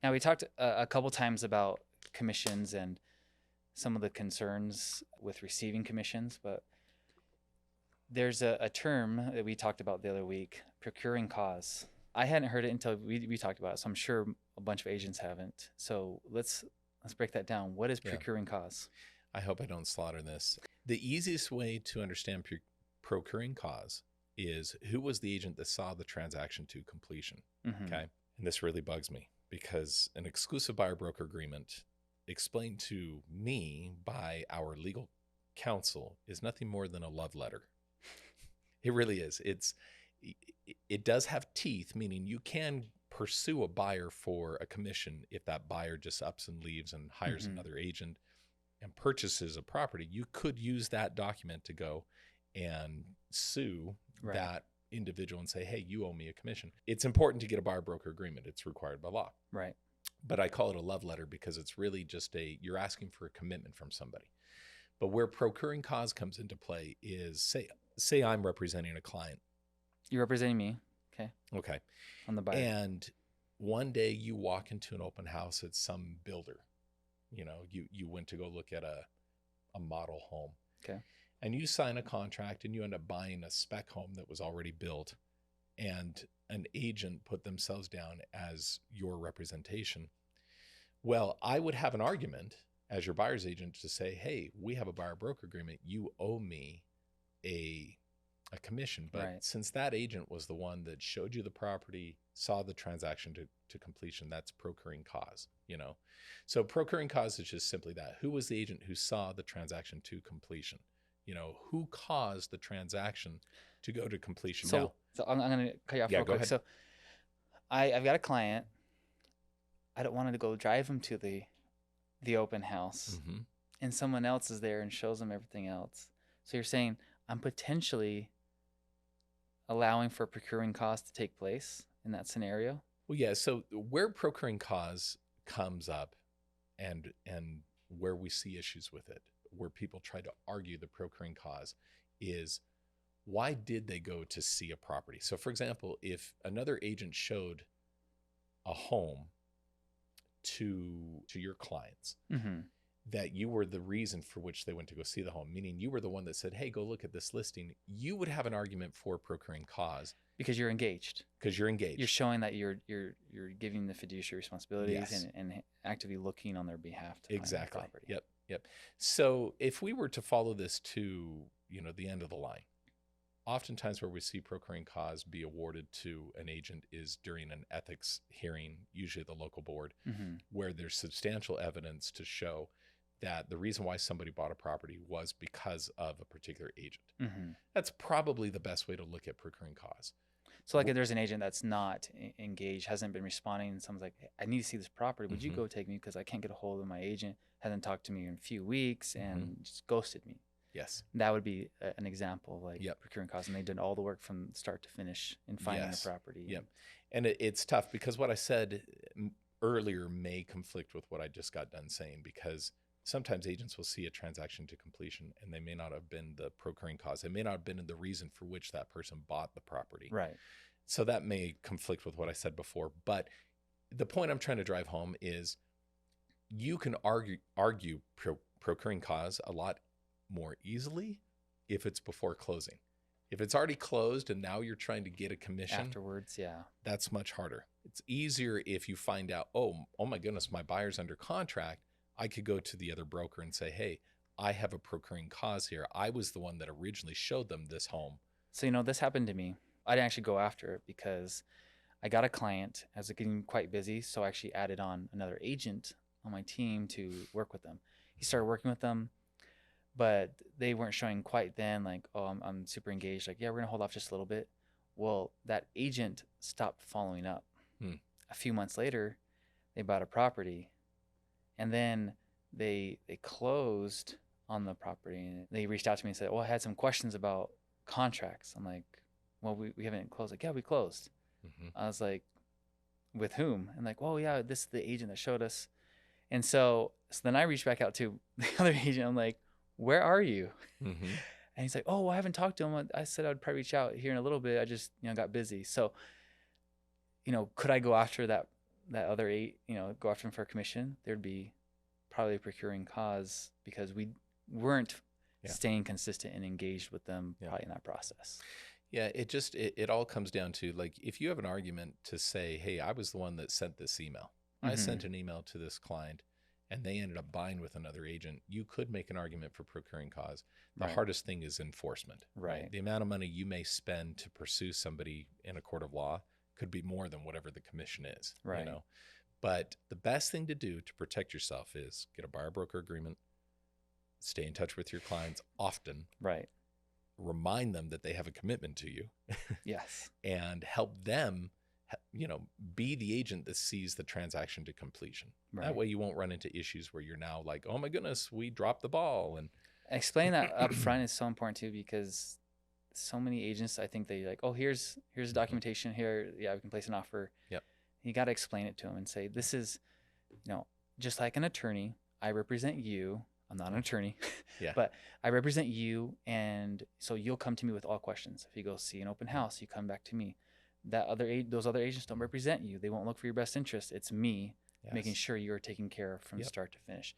Now, we talked a couple times about commissions and some of the concerns with receiving commissions, but there's a term that we talked about the other week, procuring cause. I hadn't heard it until we talked about it, so I'm sure a bunch of agents haven't. So let's break that down. What is procuring cause? I hope I don't slaughter this. The easiest way to understand procuring cause is who was the agent that saw the transaction to completion. Mm-hmm. Okay. And this really bugs me because an exclusive buyer broker agreement explained to me by our legal counsel is nothing more than a love letter. It really is. It does have teeth, meaning you can pursue a buyer for a commission if that buyer just ups and leaves and hires Mm-hmm. another agent and purchases a property. You could use that document to go and sue that individual and say, hey, you owe me a commission. It's important to get a buyer broker agreement. It's required by law. Right. But I call it a love letter because it's really just you're asking for a commitment from somebody. But where procuring cause comes into play is say I'm representing a client. You're representing me. Okay. Okay. On the buyer. And one day you walk into an open house at some builder. You know, you went to go look at a model home. Okay. And you sign a contract and you end up buying a spec home that was already built, and an agent put themselves down as your representation. Well, I would have an argument as your buyer's agent to say, hey, we have a buyer broker agreement. You owe me a commission. But since that agent was the one that showed you the property, saw the transaction to completion, that's procuring cause, you know? So procuring cause is just simply that. Who was the agent who saw the transaction to completion? You know, who caused the transaction to go to completion? So I'm going to cut you off real quick. Ahead. So I've got a client. I don't want to go drive him to the open house, Mm-hmm. and someone else is there and shows them everything else. So you're saying I'm potentially allowing for procuring cause to take place in that scenario? Well, yeah. So where procuring cause comes up and where we see issues with it, where people try to argue the procuring cause, is why did they go to see a property? So for example, if another agent showed a home to your clients, Mm-hmm. that you were the reason for which they went to go see the home, meaning you were the one that said, hey, go look at this listing, you would have an argument for procuring cause. Because you're engaged. Because you're engaged. You're showing that you're giving the fiduciary responsibilities Yes. and actively looking on their behalf to Exactly. find the property. Yep. So if we were to follow this to, the end of the line, oftentimes where we see procuring cause be awarded to an agent is during an ethics hearing, usually the local board, Mm-hmm. where there's substantial evidence to show that the reason why somebody bought a property was because of a particular agent. Mm-hmm. That's probably the best way to look at procuring cause. So like if there's an agent that's not engaged, hasn't been responding, and someone's like, hey, I need to see this property. Would you Mm-hmm. go take me? Because I can't get a hold of my agent, hasn't talked to me in a few weeks, and Mm-hmm. just ghosted me. Yes. That would be an example of like Yep. procuring cause, and they did all the work from start to finish in finding the property. Yep. And it's tough because what I said earlier may conflict with what I just got done saying, because sometimes agents will see a transaction to completion and they may not have been the procuring cause. They may not have been the reason for which that person bought the property. Right. So that may conflict with what I said before. But the point I'm trying to drive home is you can argue procuring cause a lot more easily if it's before closing. If it's already closed and now you're trying to get a commission Afterwards, yeah. That's much harder. It's easier if you find out, oh my goodness, my buyer's under contract. I could go to the other broker and say, hey, I have a procuring cause here. I was the one that originally showed them this home. So, this happened to me. I didn't actually go after it because I got a client. I was getting quite busy, so I actually added on another agent on my team to work with them. He started working with them, but they weren't showing quite then like, oh, I'm super engaged. Like, yeah, we're going to hold off just a little bit. Well, that agent stopped following up. A few months later, they bought a property, and then they closed on the property. They reached out to me and said, well, I had some questions about contracts. I'm like, well, we haven't closed. Like, yeah, we closed. Mm-hmm. I was like, with whom? And like, well, yeah, this is the agent that showed us. And so then I reached back out to the other agent. I'm like, where are you? Mm-hmm. And he's like, oh, well, I haven't talked to him. I said I'd probably reach out here in a little bit. I just, got busy. So, could I go after that that other eight, go after them for a commission, there'd be probably a procuring cause because we weren't Yeah. staying consistent and engaged with them Yeah. probably in that process. Yeah, it all comes down to, like, if you have an argument to say, hey, I was the one that sent this email. I Mm-hmm. sent an email to this client and they ended up buying with another agent. You could make an argument for procuring cause. The Right. hardest thing is enforcement, right? Right. The amount of money you may spend to pursue somebody in a court of law could be more than whatever the commission is, Right. But the best thing to do to protect yourself is get a buyer broker agreement, stay in touch with your clients often, Right. remind them that they have a commitment to you, Yes. and help them, be the agent that sees the transaction to completion. Right. That way you won't run into issues where you're now like, oh my goodness, we dropped the ball. And Explain that up front is so important too, because so many agents, I think they like, oh, here's the documentation here. Yeah, we can place an offer. Yep. You got to explain it to them and say, this is, just like an attorney, I represent you. I'm not an attorney, Yeah. but I represent you. And so you'll come to me with all questions. If you go see an open house, you come back to me. Those other agents don't represent you. They won't look for your best interest. It's me making Yes. sure you're taken care of from Yep. start to finish.